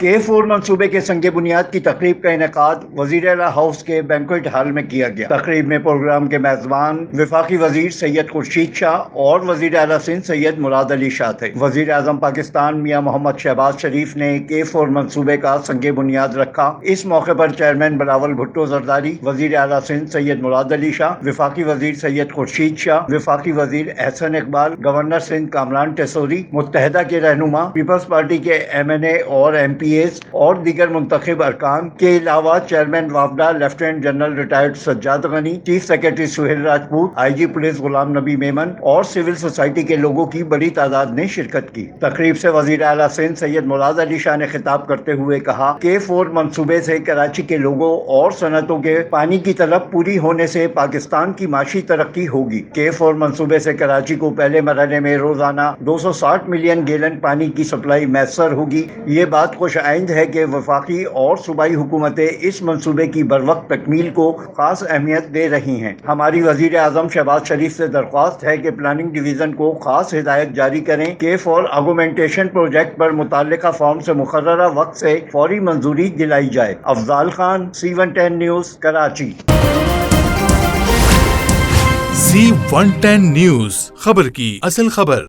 K4 منصوبے کے سنگ بنیاد کی تقریب کا انعقاد وزیر اعلیٰ ہاؤس کے بینکویٹ ہال میں کیا گیا۔ تقریب میں پروگرام کے میزبان وفاقی وزیر سید خورشید شاہ اور وزیر اعلیٰ سندھ سید مراد علی شاہ تھے۔ وزیر اعظم پاکستان میاں محمد شہباز شریف نے K4 منصوبے کا سنگ بنیاد رکھا۔ اس موقع پر چیئرمین بلاول بھٹو زرداری، وزیر اعلیٰ سندھ سید مراد علی شاہ، وفاقی وزیر سید خورشید شاہ، وفاقی وزیر احسن اقبال، گورنر سندھ کامران ٹیسوری، متحدہ کے رہنما، پیپلز پارٹی کے MNA اور MP اور دیگر منتخب ارکان کے علاوہ چیئرمین وافدہ lieutenant general retired Sajjad Ghani, chief secretary Sohail Rajput, IG police Ghulam Nabi Memon اور سول سوسائٹی کے لوگوں کی بڑی تعداد نے شرکت کی۔ تقریب سے وزیر اعلیٰ سندھ سید مراد علی شاہ نے خطاب کرتے ہوئے کہا کہ K4 منصوبے سے کراچی کے لوگوں اور صنعتوں کے پانی کی طلب پوری ہونے سے پاکستان کی معاشی ترقی ہوگی۔ K4 منصوبے سے کراچی کو پہلے مرحلے میں روزانہ 260 ملین گیلن پانی کی سپلائی میسر ہوگی۔ یہ بات خوش آئند ہے کہ وفاقی اور صوبائی حکومتیں اس منصوبے کی بروقت تکمیل کو خاص اہمیت دے رہی ہیں۔ ہماری وزیر اعظم شہباز شریف سے درخواست ہے کہ پلاننگ ڈویژن کو خاص ہدایت جاری کریں کہ K4 آگومنٹیشن پروجیکٹ پر متعلقہ فارم سے مقررہ وقت سے فوری منظوری دلائی جائے۔ Afzal Khan, C110 news, Karachi. C110 news, خبر کی اصل خبر۔